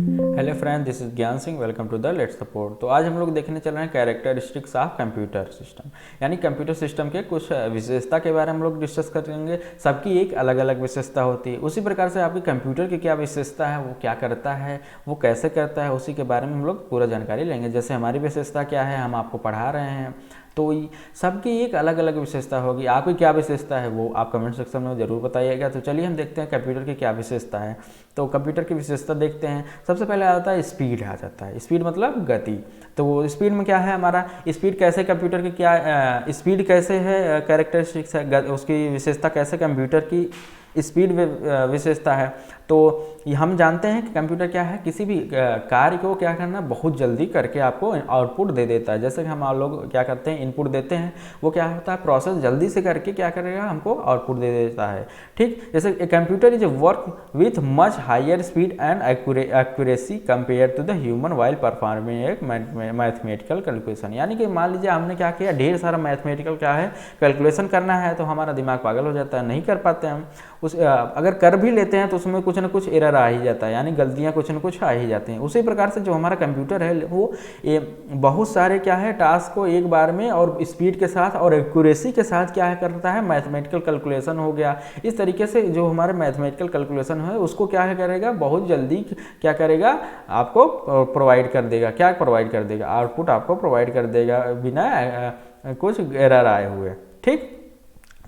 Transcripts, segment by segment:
Hello friend, this is Gyan Singh. Welcome to the let's support. तो आज हम लोग देखने चल रहे हैं कैरेक्टरिस्टिक्स ऑफ कंप्यूटर सिस्टम, यानी कंप्यूटर सिस्टम के कुछ विशेषता के बारे में हम लोग डिस्कस करेंगे। सबकी एक अलग अलग विशेषता होती है, उसी प्रकार से आपकी कंप्यूटर की क्या विशेषता है, वो क्या करता है, वो कैसे करता है, उसी के बारे में हम लोग पूरा जानकारी लेंगे। जैसे हमारी विशेषता क्या है, हम आपको पढ़ा रहे हैं, तो सबकी एक अलग अलग विशेषता होगी। आपकी क्या विशेषता है वो आप कमेंट सेक्शन में ज़रूर बताइएगा। तो चलिए हम देखते हैं कंप्यूटर की क्या विशेषता है। तो कंप्यूटर की विशेषता देखते हैं। सबसे पहले आता है स्पीड, आ जाता है स्पीड मतलब गति। तो वो स्पीड में क्या है, हमारा स्पीड कैसे कंप्यूटर की क्या स्पीड कैसे है, कैरेक्टरिस्टिक्स है, उसकी विशेषता कैसे कंप्यूटर की स्पीड विशेषता है। तो हम जानते हैं कि कंप्यूटर क्या है, किसी भी कार्य को क्या करना बहुत जल्दी करके आपको आउटपुट दे देता है। जैसे कि हम आप लोग क्या करते हैं, इनपुट देते हैं, वो क्या होता है प्रोसेस जल्दी से करके क्या करेगा, हमको आउटपुट दे देता है। ठीक, जैसे computer is work with much higher speed and accuracy compare to the human while performing एक मैथमेटिकल कैलकुलेशन। यानी कि मान लीजिए हमने क्या किया, ढेर सारा मैथमेटिकल क्या है कैलकुलेशन करना है, तो हमारा दिमाग पागल हो जाता है, नहीं कर पाते हम। अगर कर भी लेते हैं तो उसमें कुछ ना कुछ एरर आ ही जाता है, यानी गलतियां कुछ ना कुछ आ ही जाती हैं। उसी प्रकार से जो हमारा कंप्यूटर है वो बहुत सारे क्या है टास्क को एक बार में और स्पीड के साथ और एक्यूरेसी के साथ क्या है करता है, मैथमेटिकल कैलकुलेशन हो गया। इस तरीके से जो हमारे मैथमेटिकल कैलकुलेशन है उसको क्या है करेगा, बहुत जल्दी क्या करेगा, आपको प्रोवाइड कर देगा। क्या प्रोवाइड कर देगा, आउटपुट आपको प्रोवाइड कर देगा बिना कुछ एरर आए हुए। ठीक,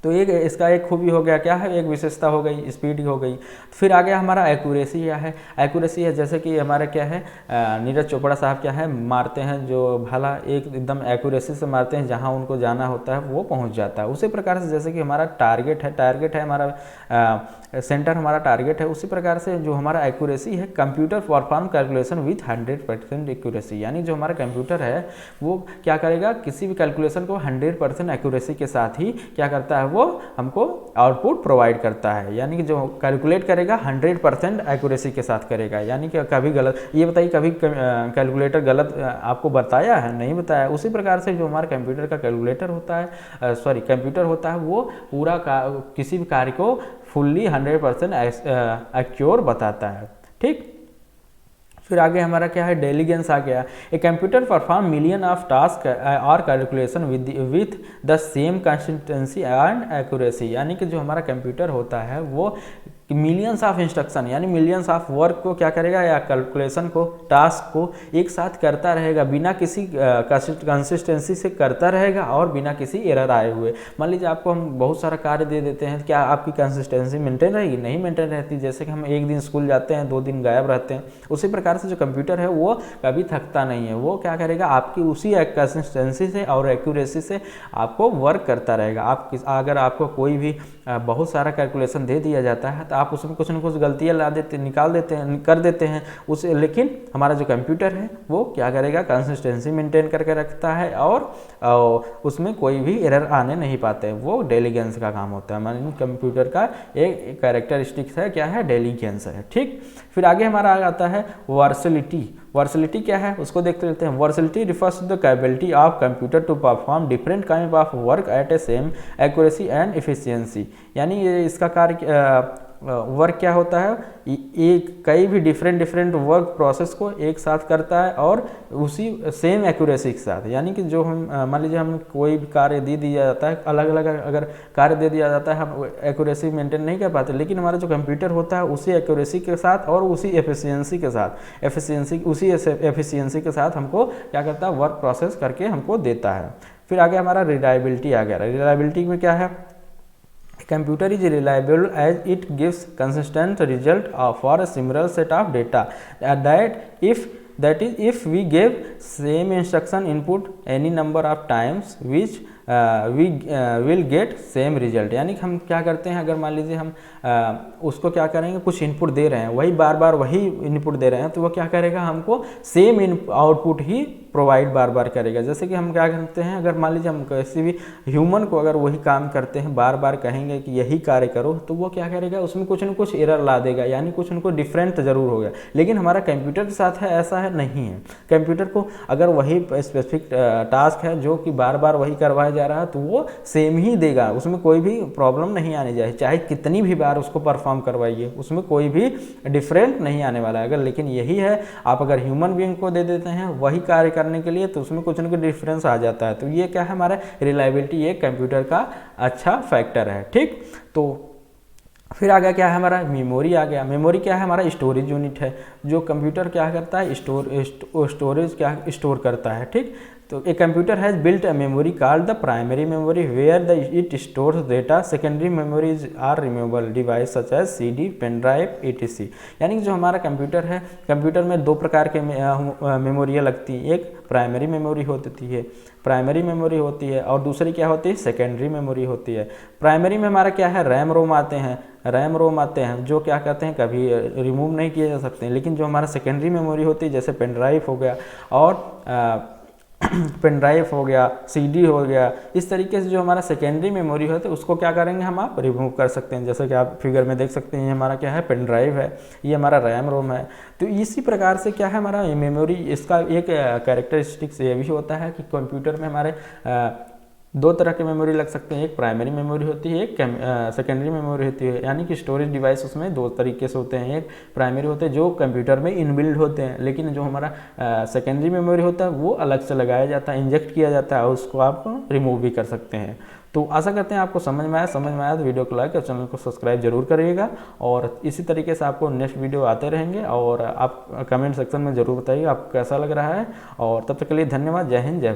तो एक इसका एक खूबी हो गया, क्या है, एक विशेषता हो गई, स्पीड हो गई। फिर आगे हमारा एक्यूरेसी क्या है, एक्यूरेसी है जैसे कि हमारा क्या है, नीरज चोपड़ा साहब क्या है मारते हैं जो भाला एकदम एक्यूरेसी से मारते हैं, जहां उनको जाना होता है वो पहुंच जाता है। उसी प्रकार से जैसे कि हमारा टारगेट है हमारा सेंटर हमारा टारगेट है, उसी प्रकार से जो हमारा एक्यूरेसी है, computer perform calculation with 100% accuracy. यानी जो हमारा कंप्यूटर है वो क्या करेगा, किसी भी कैलकुलेशन को 100% एक्यूरेसी के साथ ही क्या करता है, वो हमको आउटपुट प्रोवाइड करता है। यानी कि जो कैलकुलेट करेगा 100% एक्यूरेसी के साथ करेगा। यानी कि कभी गलत, ये बताइए कभी कैलकुलेटर गलत आपको बताया है, नहीं बताया। उसी प्रकार से जो हमारे कंप्यूटर का कैलकुलेटर होता है, कंप्यूटर होता है, वो पूरा किसी भी कार्य को फुल्ली 100% एक्योर बताता है। ठीक, फिर आगे हमारा क्या है, डेलीगेंस आ गया। A computer perform million of task और calculation with the same consistency and accuracy. यानी कि जो हमारा कंप्यूटर होता है वो मिलियंस ऑफ इंस्ट्रक्शन यानी मिलियंस ऑफ वर्क को क्या करेगा, या कैलकुलेशन को, टास्क को एक साथ करता रहेगा, बिना किसी कंसिस्टेंसी से करता रहेगा और बिना किसी एरर आए हुए। मान लीजिए आपको हम बहुत सारा कार्य दे देते हैं, क्या आपकी कंसिस्टेंसी मेंटेन रहेगी, नहीं मेंटेन रहती। जैसे कि हम एक दिन स्कूल जाते हैं, 2 दिन गायब रहते हैं। उसी प्रकार से जो कंप्यूटर है वो कभी थकता नहीं है, वो क्या करेगा, आपकी उसी कंसिस्टेंसी से और एक्यूरेसी से आपको वर्क करता रहेगा। अगर आपको कोई भी बहुत सारा कैलकुलेशन दे दिया जाता है तो आप उसमें कुछ न कुछ गलतियाँ ला देते, निकाल देते हैं, कर देते हैं उसे। लेकिन हमारा जो कंप्यूटर है वो क्या करेगा, कंसिस्टेंसी मेंटेन करके रखता है और उसमें कोई भी एरर आने नहीं पाते। वो डेलीगेंस का काम होता है। हमारे कंप्यूटर का एक कैरेक्टरिस्टिक्स है, क्या है, डेलीगेंस है। ठीक, फिर आगे हमारा आता है वर्सलिटी। वर्सलिटी क्या है उसको देखते रहते हैं। Versatility refers to the capability of computer to perform different kind of work at a same accuracy and efficiency. यानी ये इसका कार्य वर्क क्या होता है, एक कई भी डिफरेंट वर्क प्रोसेस को एक साथ करता है और उसी सेम एक्यूरेसी के साथ। यानी कि जो हम मान लीजिए हम कोई भी कार्य दे दिया जाता है, अलग अलग अगर कार्य दे दिया जाता है, हम एक्यूरेसी मेंटेन नहीं कर पाते, लेकिन हमारा जो कंप्यूटर होता है उसी एक्यूरेसी के साथ और उसी एफिशिएंसी के साथ एफिशिएंसी के साथ हमको क्या करता है, वर्क प्रोसेस करके हमको देता है। फिर आगे हमारा रिलायबिलिटी आ गया। रिलायबिलिटी में क्या है, computer is reliable as it gives consistent result for a similar set of data that is if we give same instruction input any number of times which we will get same result। यानी कि हम क्या करते हैं, अगर मान लीजिए हम उसको क्या करेंगे, कुछ इनपुट दे रहे हैं, वही बार बार वही इनपुट दे रहे हैं, तो वो क्या करेगा, हमको सेम आउटपुट ही प्रोवाइड बार बार करेगा। जैसे कि हम क्या करते हैं, अगर मान लीजिए हम किसी भी ह्यूमन को अगर वही काम करते हैं, बार बार कहेंगे कि यही कार्य करो, तो वो क्या करेगा, उसमें कुछ न कुछ एरर ला देगा, यानी कुछ न कुछ डिफरेंट जरूर होगा। लेकिन हमारा कंप्यूटर के साथ है ऐसा है नहीं है। कंप्यूटर को अगर वही स्पेसिफिक टास्क है जो कि बार बार वही करवाया जा रहा है तो वो सेम ही देगा, उसमें कोई भी प्रॉब्लम नहीं आनी चाहिए, चाहे कितनी भी बार उसको परफॉर्म करवाइए उसमें कोई भी डिफरेंट नहीं आने वाला है। अगर लेकिन यही है आप अगर ह्यूमन बीइंग को दे देते हैं वही कार्य करने के लिए तो उसमें कुछ ना कुछ डिफरेंस आ जाता है। तो ये क्या है, हमारा रिलायबिलिटी ये कंप्यूटर का अच्छा फैक्टर है। ठीक, तो फिर आ गया क्या है हमारा मेमोरी आ गया। मेमोरी क्या है, हमारा स्टोरेज यूनिट है, जो कंप्यूटर क्या करता है, स्टोरेज क्या स्टोर करता है। ठीक, तो a computer has built a memory called the primary memory where the it stores data. Secondary memories are removable device such as CD, pen drive etc। यानी कि जो हमारा कंप्यूटर है, कंप्यूटर में दो प्रकार के मेमोरियाँ लगती हैं, एक प्राइमरी मेमोरी होती है, प्राइमरी मेमोरी होती है, और दूसरी क्या होती है, सेकेंडरी मेमोरी होती है। प्राइमरी में हमारा क्या है, रैम रोम आते हैं, रैम रोम आते हैं जो क्या कहते हैं कभी रिमूव नहीं किए जा सकते हैं। लेकिन जो हमारा सेकेंडरी मेमोरी होती है जैसे पेन ड्राइव हो गया और पेन ड्राइव हो गया, CD हो गया, इस तरीके से जो हमारा सेकेंडरी मेमोरी होता है उसको क्या करेंगे हम आप रिमूव कर सकते हैं। जैसे कि आप फिगर में देख सकते हैं ये हमारा क्या है, पेन ड्राइव है, ये हमारा रैम रोम है। तो इसी प्रकार से क्या है हमारा मेमोरी, इसका एक कैरेक्टरिस्टिक्स ये भी होता है कि कंप्यूटर में हमारे दो तरह के मेमोरी लग सकते हैं, एक प्राइमरी मेमोरी होती है, एक सेकेंडरी मेमोरी होती है। यानी कि स्टोरेज डिवाइस उसमें दो तरीके से होते हैं, एक प्राइमरी होते हैं जो कंप्यूटर में इनबिल्ड होते हैं, लेकिन जो हमारा सेकेंडरी मेमोरी होता है वो अलग से लगाया जाता है, इंजेक्ट किया जाता है, उसको आप रिमूव भी कर सकते हैं। तो आशा करते हैं आपको समझ में आया तो वीडियो को लाइक और चैनल को सब्सक्राइब जरूर करिएगा, और इसी तरीके से आपको नेक्स्ट वीडियो आते रहेंगे, और आप कमेंट सेक्शन में ज़रूर बताइए आपको कैसा लग रहा है। और तब तक के लिए धन्यवाद, जय हिंद, जय